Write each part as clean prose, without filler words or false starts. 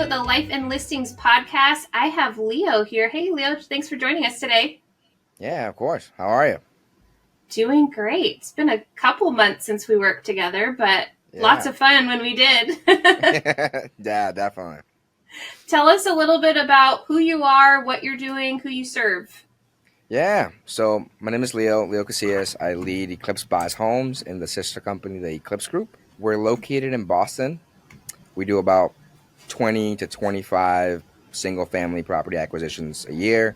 the Life and Listings podcast. I have Leo here. Hey, Leo, thanks for joining us today. Yeah, of course. How are you? Doing great. It's been a couple months since we worked together, but lots Yeah. of fun when we did. Yeah, definitely. Tell us a little bit about who you are, what you're doing, who you serve. Yeah. So my name is Leo Casillas. I lead Eclipse Buys Homes in the sister company, the Eclipse Group. We're located in Boston. We do about 20 to 25 single family property acquisitions a year,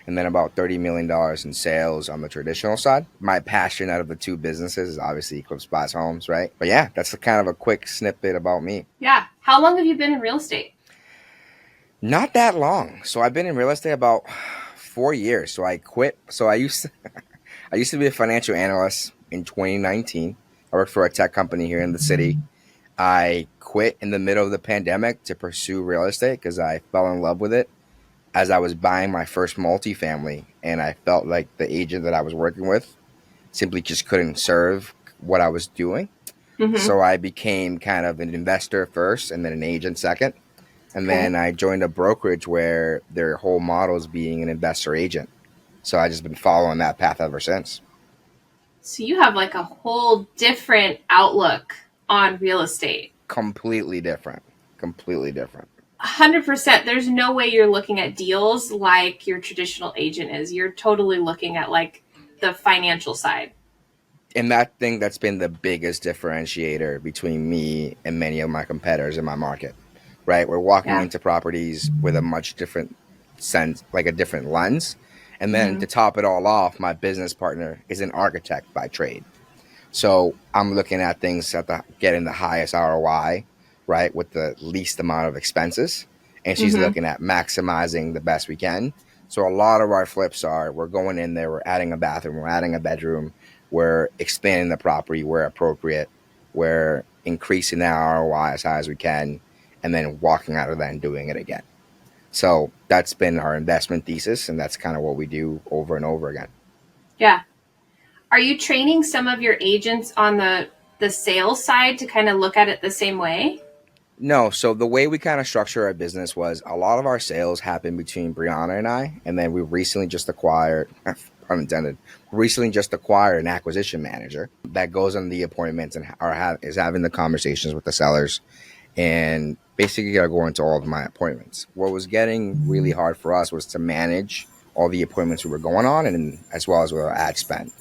and then about $30 million in sales on the traditional side. My passion out of the two businesses is obviously Eclipse Buys Homes, right? But yeah, that's kind of a quick snippet about me. Yeah. How long have you been in real estate? Not that long. So I've been in real estate about 4 years. So I quit. So I used to be a financial analyst in 2019. I worked for a tech company here in the city. I quit in the middle of the pandemic to pursue real estate because I fell in love with it as I was buying my first multifamily, and I felt like the agent that I was working with simply just couldn't serve what I was doing. Mm-hmm. So I became kind of an investor first and then an agent second. And Okay. then I joined a brokerage where their whole model is being an investor agent. So I just been following that path ever since. So you have like a whole different outlook on real estate. Completely different. Completely different. 100%. There's no way you're looking at deals like your traditional agent is. You're totally looking at like the financial side. And that's been the biggest differentiator between me and many of my competitors in my market, right? We're walking Yeah. into properties with a much different sense, like a different lens. And then Mm-hmm. to top it all off, my business partner is an architect by trade. So I'm looking at things at getting the highest ROI, right, with the least amount of expenses. And she's Mm-hmm. looking at maximizing the best we can. So a lot of our flips are we're going in there, we're adding a bathroom, we're adding a bedroom, we're expanding the property where appropriate, we're increasing the ROI as high as we can, and then walking out of that and doing it again. So that's been our investment thesis, and that's kind of what we do over and over again. Yeah. Are you training some of your agents on the sales side to kind of look at it the same way? No, so the way we kind of structure our business was a lot of our sales happen between Brianna and I, and then we recently just acquired, pun intended, recently just acquired an acquisition manager that goes on the appointments and is having the conversations with the sellers, and basically I go into all of my appointments. What was getting really hard for us was to manage all the appointments we were going on, and as well as with our ad spend.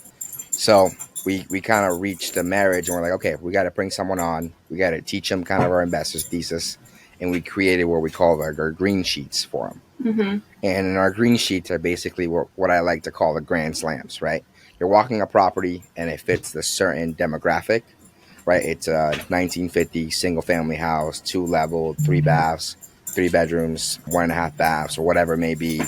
So we kind of reached the marriage and we're like, okay, we got to bring someone on. We got to teach them kind of our investors thesis. And we created what we call our green sheets for them. Mm-hmm. And in our green sheets are basically what I like to call the grand slams, right? You're walking a property and it fits the certain demographic, right? It's a 1950 single family house, 2 level, 3 baths, 3 bedrooms, 1.5 baths, or whatever it may be,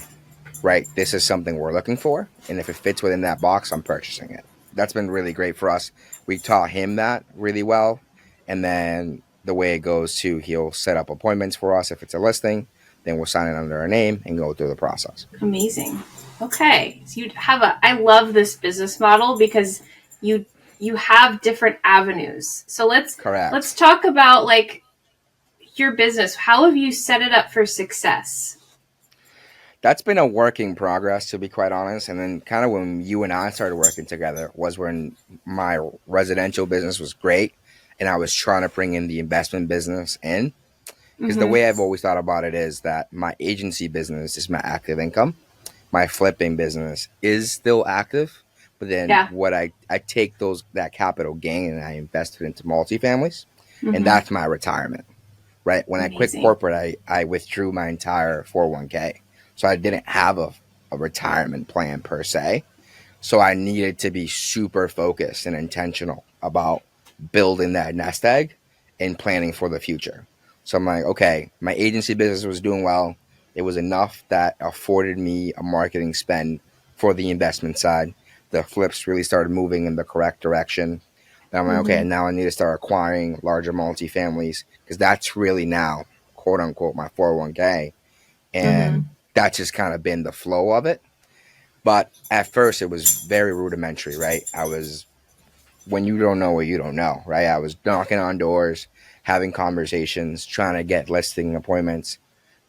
right? This is something we're looking for. And if it fits within that box, I'm purchasing it. That's been really great for us. We taught him that really well. And then the way it goes to, he'll set up appointments for us if it's a listing. Then we'll sign it under our name and go through the process. Amazing. Okay. So I love this business model because you you have different avenues. So let's Correct. talk about like your business. How have you set it up for success? That's been a work in progress, to be quite honest. And then kind of when you and I started working together was when my residential business was great. And I was trying to bring in the investment business in. Because the Mm-hmm. way I've always thought about it is that my agency business is my active income. My flipping business is still active, but then Yeah. I take that capital gain and I invest it into multifamilies, and Mm-hmm. that's my retirement. Right when I quit Amazing. corporate, I withdrew my entire 401k, so I didn't have a retirement plan per se. So I needed to be super focused and intentional about building that nest egg and planning for the future. So I'm like, okay, my agency business was doing well. It was enough that afforded me a marketing spend for the investment side. The flips really started moving in the correct direction. Then I'm like, Mm-hmm. okay, now I need to start acquiring larger multifamilies because that's really now, quote unquote, my 401k. Mm-hmm. And that's just kind of been the flow of it. But at first, it was very rudimentary, right? When you don't know what you don't know, right? I was knocking on doors, having conversations, trying to get listing appointments.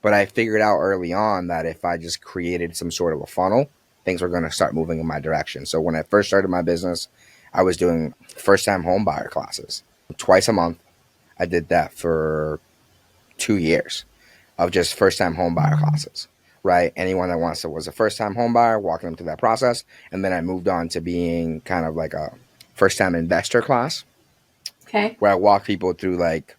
But I figured out early on that if I just created some sort of a funnel, things were going to start moving in my direction. So when I first started my business, I was doing first time home buyer classes twice a month. I did that for 2 years of just first time home buyer classes, right? Anyone that was a first time home buyer, walking them through that process. And then I moved on to being kind of like a first time investor class, Okay. where I walk people through like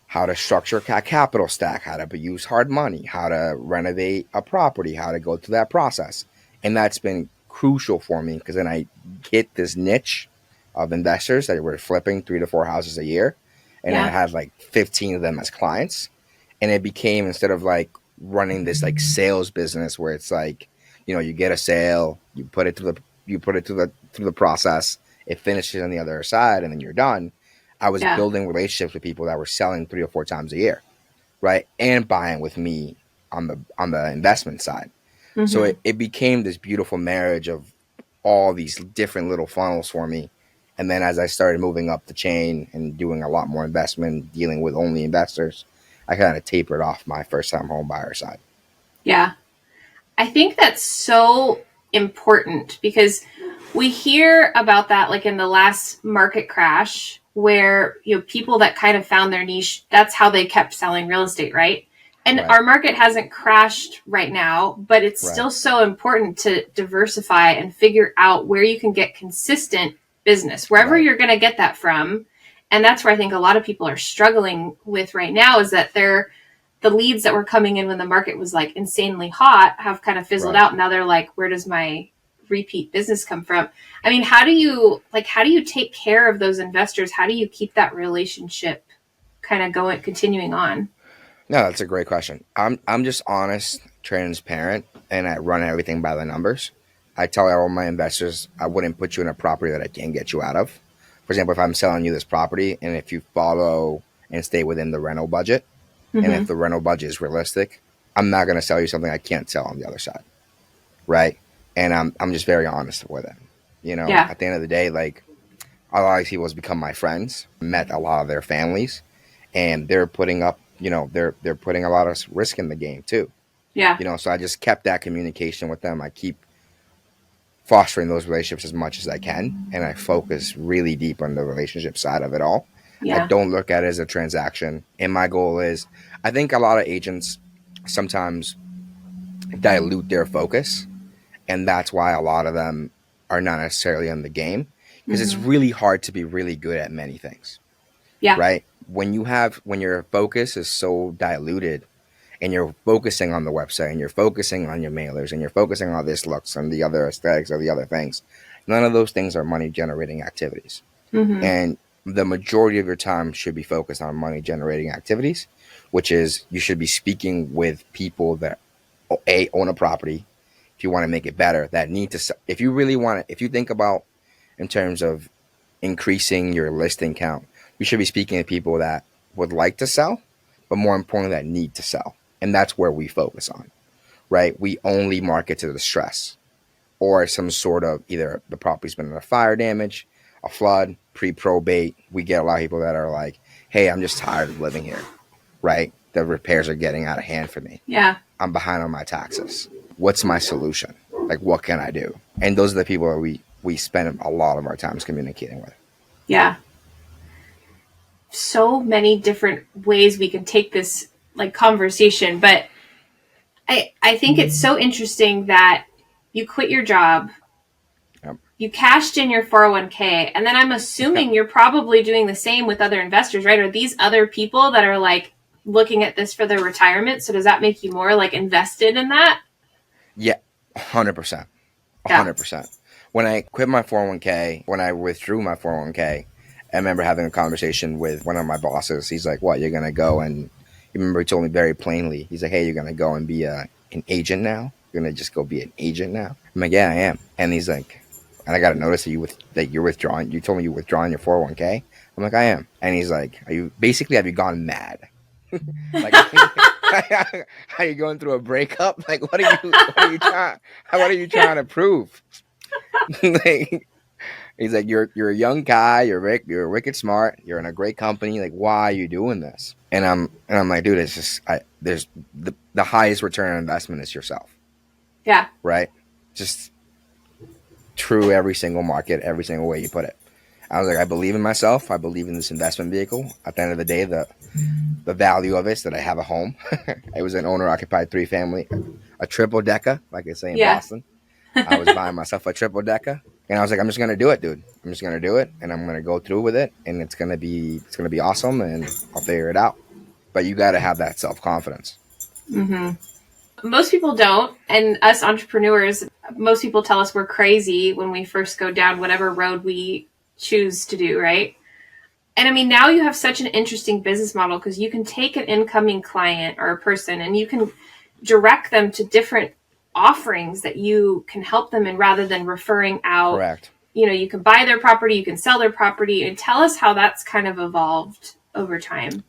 how to structure a capital stack, how to use hard money, how to renovate a property, how to go through that process. And that's been crucial for me because then I hit this niche of investors that were flipping 3 to 4 houses a year. And I had like 15 of them as clients. And it became, instead of like running this like sales business where it's like, you get a sale, you put it through the process, it finishes on the other side, and then you're done. I was building relationships with people that were selling 3 or 4 times a year, right? And buying with me on the investment side. Mm-hmm. So it became this beautiful marriage of all these different little funnels for me. And then as I started moving up the chain and doing a lot more investment, dealing with only investors, I kind of tapered off my first time home buyer side. Yeah. I think that's so important because we hear about that like in the last market crash where, people that kind of found their niche, that's how they kept selling real estate, right? And our market hasn't crashed right now, but it's still so important to diversify and figure out where you can get consistent business, wherever you're going to get that from. And that's where I think a lot of people are struggling with right now is that the leads that were coming in when the market was like insanely hot have kind of fizzled out. Now they're like, where does my repeat business come from? I mean, how do you take care of those investors? How do you keep that relationship kind of continuing on? No, that's a great question. I'm just honest, transparent, and I run everything by the numbers. I tell all my investors I wouldn't put you in a property that I can't get you out of. For example, if I'm selling you this property and if you follow and stay within the rental budget, and if the rental budget is realistic, I'm not going to sell you something I can't sell on the other side, right? And I'm just very honest with it. At the end of the day, like a lot of these people has become my friends, met a lot of their families, and they're putting up, they're putting a lot of risk in the game too. Yeah. So I just kept that communication with them. I keep fostering those relationships as much as I can, and I focus really deep on the relationship side of it all. I don't look at it as a transaction. And my goal is, I think a lot of agents sometimes dilute their focus. And that's why a lot of them are not necessarily in the game. Because it's really hard to be really good at many things. Yeah. Right? When your focus is so diluted and you're focusing on the website and you're focusing on your mailers and you're focusing on this looks and the other aesthetics or the other things, none of those things are money generating activities. And the majority of your time should be focused on money generating activities, which is you should be speaking with people that own a property. If you want to make it better, that need to, if you really want it, if you think about in terms of increasing your listing count, you should be speaking to people that would like to sell, but more importantly, that need to sell. And that's where we focus on, right? We only market to the stress or some sort of either the property's been in a fire damage, a flood, pre-probate. We get a lot of people that are like, hey, I'm just tired of living here, right? The repairs are getting out of hand for me. Yeah. I'm behind on my taxes. What's my solution? Like, what can I do? And those are the people that we spend a lot of our times communicating with. Yeah. So many different ways we can take this like conversation, but I think it's so interesting that you quit your job. Yep. You cashed in your 401k, and then I'm assuming you're probably doing the same with other investors, right? Are these other people that are like looking at this for their retirement? So does that make you more like invested in that? Yeah, 100%. 100%. When I quit my 401k, when I withdrew my 401k, I remember having a conversation with one of my bosses. He's like, what, you're going to go and, you remember he told me very plainly, he's like, hey, you're going to go and be an agent now? You're going to just go be an agent now? I'm like, yeah, I am. And he's like, and I got to notice that you're withdrawing. You told me you're withdrawing your 401k. I'm like, I am. And he's like, have you gone mad? Like, are you going through a breakup? Like, what are you trying to prove? Like, He's like, you're a young guy, you're wicked smart, you're in a great company. Like, why are you doing this? And I'm like, dude, it's just there's the highest return on investment is yourself, Yeah. right? Just true every single market, every single way you put it. I was like, I believe in myself. I believe in this investment vehicle. At the end of the day, the value of it is that I have a home. It was an owner occupied 3-family, a triple decker, like they say in Yeah. Boston. I was buying myself a triple decker, and I was like, I'm just gonna do it, dude. I'm just gonna do it, and I'm gonna go through with it, and it's gonna be awesome, and I'll figure it out. But you got to have that self confidence. Mm-hmm. Most people don't. And us entrepreneurs, most people tell us we're crazy when we first go down whatever road we choose to do, right? And I mean, now you have such an interesting business model because you can take an incoming client or a person and you can direct them to different offerings that you can help them in rather than referring out. Correct. You know, you can buy their property, you can sell their property, and tell us how that's kind of evolved over time.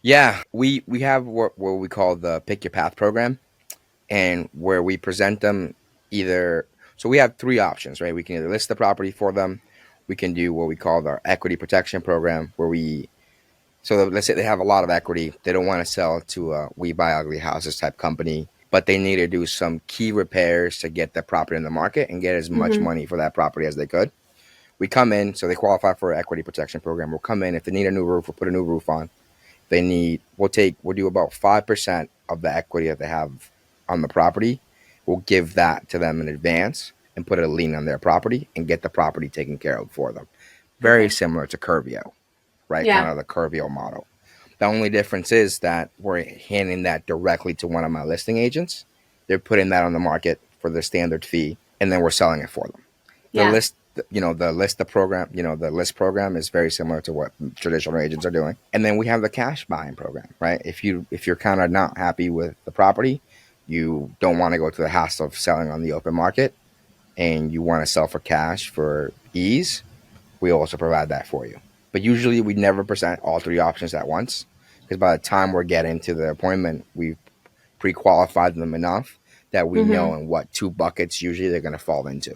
Yeah, we have what we call the Pick Your Path program, and where we present them either. So we have 3 options, right? We can either list the property for them. We can do what we call our equity protection program, where let's say they have a lot of equity. They don't want to sell to a We Buy Ugly Houses type company, but they need to do some key repairs to get the property in the market and get as much Mm-hmm. money for that property as they could. We come in, so they qualify for an equity protection program. We'll come in if they need a new roof, we'll put a new roof on. We'll do about 5% of the equity that they have on the property. We'll give that to them in advance and put a lien on their property and get the property taken care of for them. Very Okay. similar to Curvio, right? Kind Yeah. of the Curvio model. The only difference is that we're handing that directly to one of my listing agents. They're putting that on the market for the standard fee, and then we're selling it for them. The Yeah. list, the list program is very similar to what traditional agents are doing. And then we have the cash buying program, right? If you're kind of not happy with the property, you don't want to go to the hassle of selling on the open market, and you want to sell for cash for ease, we also provide that for you. But usually we never present all 3 options at once, because by the time we're getting to the appointment, we've pre-qualified them enough that we Mm-hmm. know in what 2 buckets usually they're going to fall into.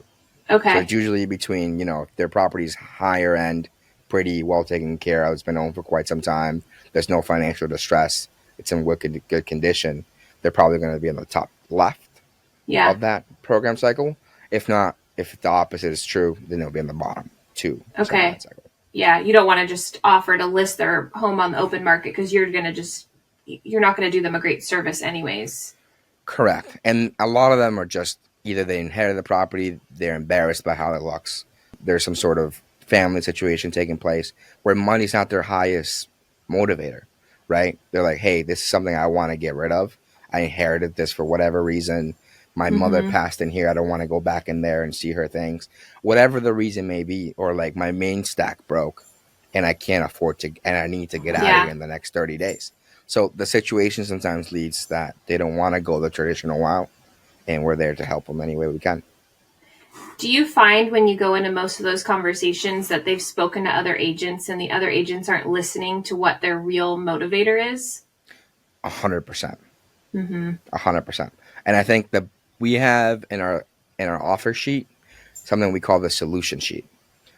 So Okay. it's usually between, their property's higher end, pretty well taken care of. It's been owned for quite some time. There's no financial distress. It's in good condition. They're probably going to be in the top left Yeah. of that program cycle. If not, if the opposite is true, then they'll be in the bottom 2% of Okay. that cycle. Yeah. You don't want to just offer to list their home on the open market because you're not going to do them a great service anyways. Correct. And a lot of them are just either they inherited the property, they're embarrassed by how it looks. There's some sort of family situation taking place where money's not their highest motivator, right? They're like, hey, this is something I want to get rid of. I inherited this for whatever reason. My mother Mm-hmm. passed in here. I don't want to go back in there and see her things. Whatever the reason may be, or like my main stack broke and I can't afford to, and I need to get out of Yeah. here in the next 30 days. So the situation sometimes leads that they don't want to go the traditional route, and we're there to help them any way we can. Do you find when you go into most of those conversations that they've spoken to other agents and the other agents aren't listening to what their real motivator is? 100%, Mm-hmm. 100%. And I think that we have in our offer sheet something we call the solution sheet.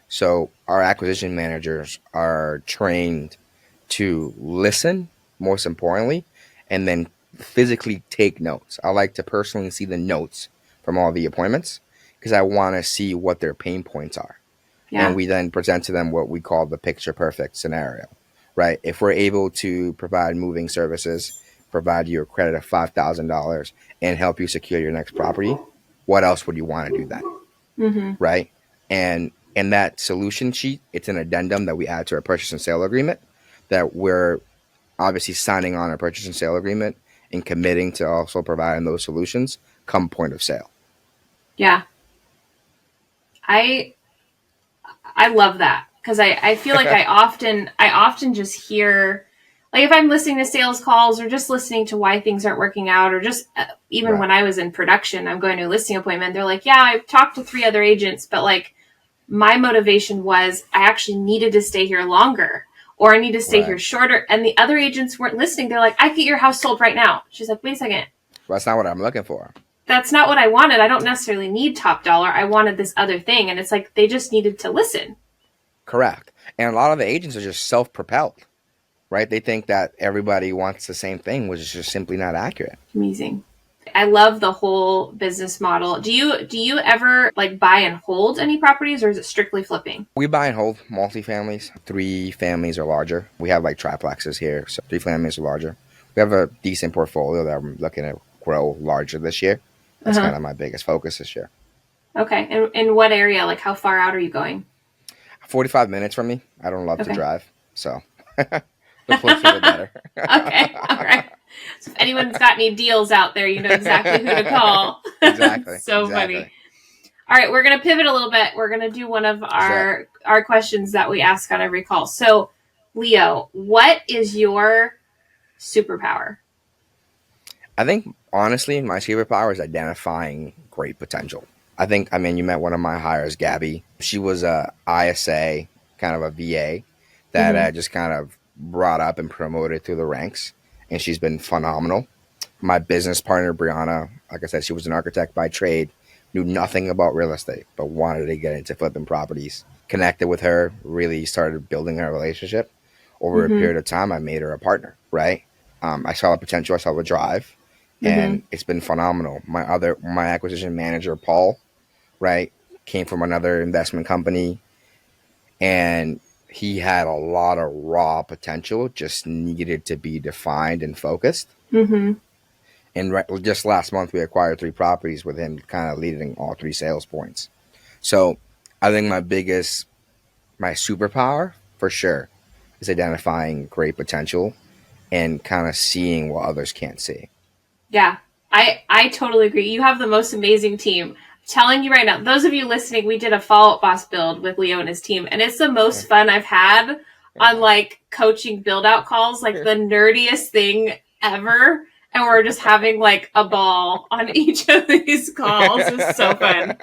So our acquisition managers are trained to listen, most importantly, and then physically take notes. I like to personally see the notes from all the appointments because I want to see what their pain points are. And Yeah. we then present to them what we call the picture perfect scenario, right? If we're able to provide moving services, provide you a credit of $5,000 and help you secure your next property, what else would you want to do then? Mm-hmm. Right? And in that solution sheet, it's an addendum that we add to our purchase and sale agreement that we're obviously signing on a purchase and sale agreement and committing to also providing those solutions come point of sale. Yeah. I I love that because I feel like I often just hear, like, if I'm listening to sales calls or just listening to why things aren't working out, or just even Right. when I was in production, I'm going to a listing appointment. They're like, yeah, I've talked to 3 other agents, but like my motivation was I actually needed to stay here longer or I need to stay here Right. shorter. And the other agents weren't listening. They're like, I can get your house sold right now. She's like, wait a second. Well, that's not what I'm looking for. that's not what I wanted. I don't necessarily need top dollar. I wanted this other thing. And it's like they just needed to listen. Correct. And a lot of the agents are just self-propelled, right? They think that everybody wants the same thing, which is just simply not accurate. Amazing. I love the whole business model. Do you ever like buy and hold any properties, or is it strictly flipping? We buy and hold multifamilies, 3 families or larger. We have like triplexes here, so 3 families or larger. We have a decent portfolio that I'm looking to grow larger this year. That's kind of my biggest focus this year. Okay. And in what area? Like how far out are you going? 45 minutes from me. I don't love to Okay. drive, so the closer the better. Okay. All right. So if anyone's got any deals out there, you know exactly who to call. Exactly. So exactly. funny. All right, we're going to pivot a little bit. We're going to do one of our questions that we ask on every call. So, Leo, what is your superpower? I think, honestly, my superpower is identifying great potential. I mean, you met one of my hires, Gabby. She was a ISA, kind of a VA that I just kind of brought up and promoted through the ranks, and she's been phenomenal. My business partner, Brianna, like I said, she was an architect by trade, knew nothing about real estate, but wanted to get into flipping properties. Connected with her, really started building a relationship. Over a period of time, I made her a partner, right? I saw the potential, I saw the drive, and it's been phenomenal. My acquisition manager, Paul, right, came from another investment company, and he had a lot of raw potential, just needed to be defined and focused. And just last month, we acquired 3 properties with him kind of leading all 3 sales points. So I think my superpower for sure is identifying great potential and kind of seeing what others can't see. Yeah, I totally agree. You have the most amazing team. I'm telling you right now, those of you listening, we did a follow-up boss build with Leo and his team, and it's the most fun I've had on like coaching build-out calls, like the nerdiest thing ever. And we're just having like a ball on each of these calls. It's so fun.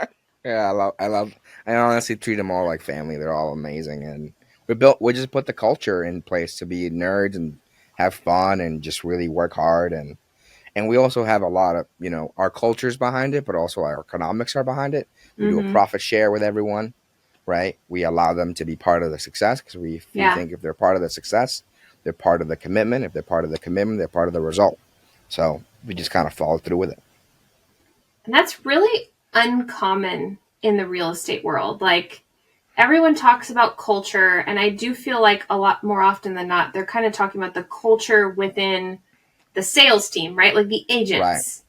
Yeah, I honestly treat them all like family. They're all amazing, and we just put the culture in place to be nerds and have fun and just really work hard, and we also have a lot of, our cultures behind it, but also our economics are behind it. We do a profit share with everyone, right? We allow them to be part of the success because we think if they're part of the success, they're part of the commitment. If they're part of the commitment, they're part of the result. So we just kind of follow through with it. And that's really uncommon in the real estate world. Like everyone talks about culture, and I do feel like a lot more often than not, they're kind of talking about the culture within the sales team, right? Like the agents.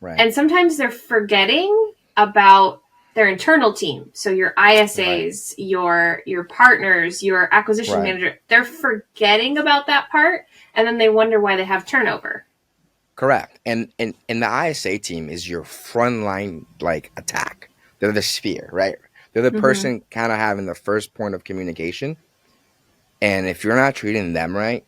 Right. And sometimes they're forgetting about their internal team. So your ISAs, your partners, your acquisition manager, they're forgetting about that part, and then they wonder why they have turnover. Correct. And the ISA team is your frontline like attack. They're the sphere, right? They're the person kind of having the first point of communication. And if you're not treating them right,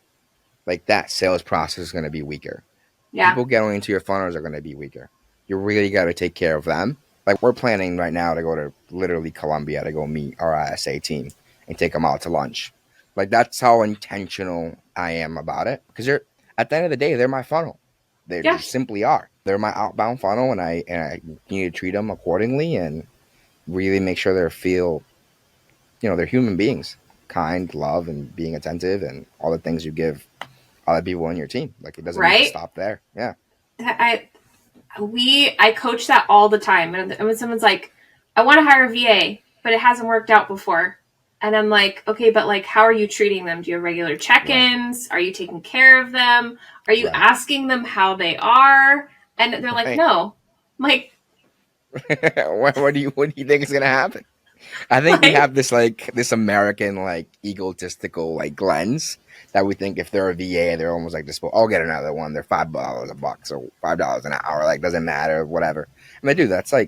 like that sales process is going to be weaker. Yeah. People getting into your funnels are going to be weaker. You really got to take care of them. Like we're planning right now to go to literally Colombia to go meet our ISA team and take them out to lunch. Like that's how intentional I am about it. Because at the end of the day, they're my funnel. They just simply are. They're my outbound funnel, and I need to treat them accordingly and really make sure they're human beings, kind, love, and being attentive, and all the things you give other people on your team. Like it doesn't need to stop there. Yeah. I coach that all the time. And when someone's like, I want to hire a VA, but it hasn't worked out before. And I'm like, okay, but like, how are you treating them? Do you have regular check-ins? Right. Are you taking care of them? Are you asking them how they are? And they're like, no. I'm like, what do you think is going to happen? I think we have this American egotistical lens that we think if they're a VA, they're almost like this. I'll get another one. They're $5 a buck, so $5 an hour. Like doesn't matter, whatever. I mean, dude, that's how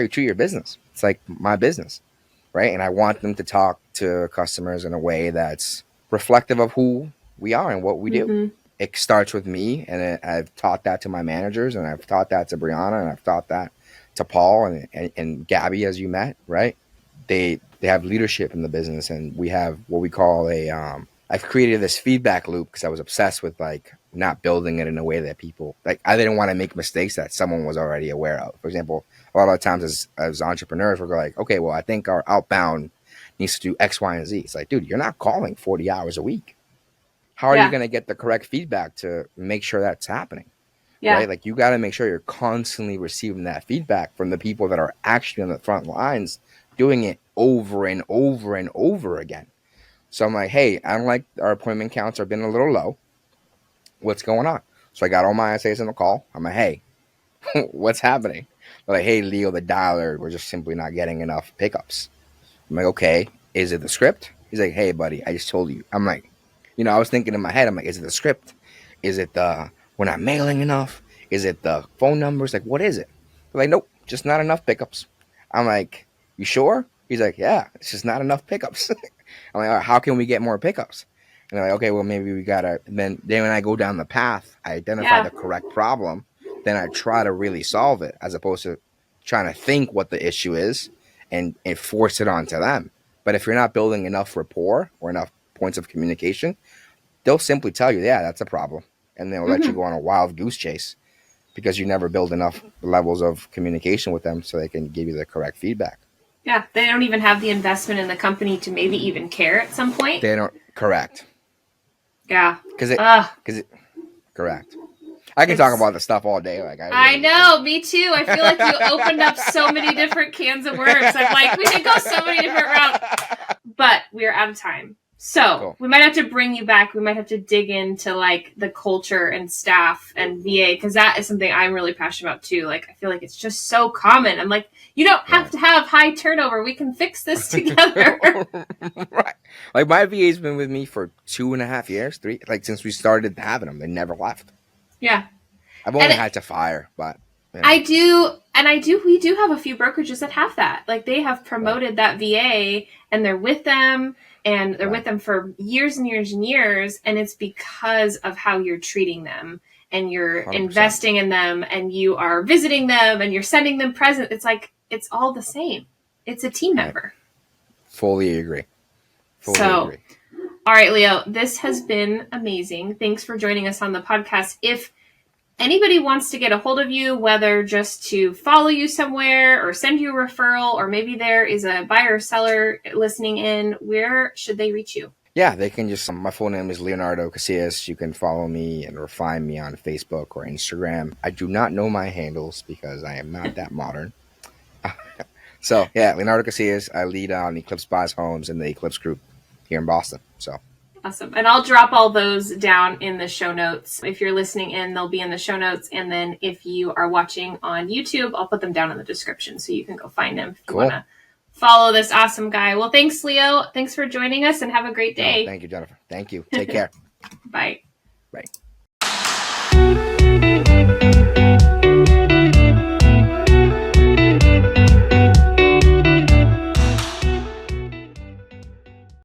you treat your business. It's like my business, right? And I want them to talk to customers in a way that's reflective of who we are and what we do. It starts with me, and I've taught that to my managers, and I've taught that to Brianna, and I've taught that to Paul and Gabby, as you met, right? They have leadership in the business, and we have what we call I've created this feedback loop because I was obsessed with not building it in a way that people like. I didn't want to make mistakes that someone was already aware of. For example, a lot of times as entrepreneurs, we're like, okay, well, I think our outbound needs to do X, Y, and Z. It's like, dude, you're not calling 40 hours a week. How are you going to get the correct feedback to make sure that's happening? Yeah. Right? Like, you got to make sure you're constantly receiving that feedback from the people that are actually on the front lines doing it over and over and over again. So I'm like, hey, I don't like our appointment counts are been a little low. What's going on? So I got all my essays on the call. I'm like, hey, what's happening? They're like, hey, Leo, the dialer, we're just simply not getting enough pickups. I'm like, okay, is it the script? He's like, hey, buddy, I just told you. I'm like, I was thinking in my head, I'm like, is it the script? Is it the we're not mailing enough? Is it the phone numbers? Like, what is it? They're like, nope, just not enough pickups. I'm like, you sure? He's like, yeah, it's just not enough pickups. I'm like, all right, how can we get more pickups? And they're like, okay, well, maybe we gotta. Then when I go down the path, I identify the correct problem. Then I try to really solve it, as opposed to trying to think what the issue is and force it onto them. But if you're not building enough rapport or enough points of communication, they'll simply tell you, yeah, that's a problem. And they'll let you go on a wild goose chase because you never build enough levels of communication with them so they can give you the correct feedback. Yeah, they don't even have the investment in the company to maybe even care at some point. They don't. Correct. Yeah. Correct. I can talk about this stuff all day. Like I know, me too. I feel like you opened up so many different cans of worms. I'm like, we could go so many different routes. But we're out of time. So we might have to bring you back. We might have to dig into like the culture and staff and VA, because that is something I'm really passionate about too. Like, I feel like it's just so common. I'm like, you don't have to have high turnover. We can fix this together. Right. Like, my VA's been with me for 2.5 years, 3, like since we started having them. They never left. Yeah. I've only had to fire, but we do have a few brokerages that have that. Like, they have promoted that VA and they're with them. And they're with them for years and years and years. And it's because of how you're treating them and you're 100%. Investing in them and you are visiting them and you're sending them presents. It's like, it's all the same. It's a team member. Fully agree. All right, Leo, this has been amazing. Thanks for joining us on the podcast. If anybody wants to get a hold of you, whether just to follow you somewhere or send you a referral, or maybe there is a buyer or seller listening in, where should they reach you? Yeah, they can just, my full name is Leonardo Casillas. You can follow me or find me on Facebook or Instagram. I do not know my handles because I am not that modern. So yeah, Leonardo Casillas. I lead on Eclipse Buys Homes in the Eclipse Group here in Boston. So. Awesome. And I'll drop all those down in the show notes. If you're listening in, they'll be in the show notes. And then if you are watching on YouTube, I'll put them down in the description so you can go find them if you want to follow this awesome guy. Well, thanks, Leo. Thanks for joining us and have a great day. Thank you, Jennifer. Thank you. Take care. Bye. Bye.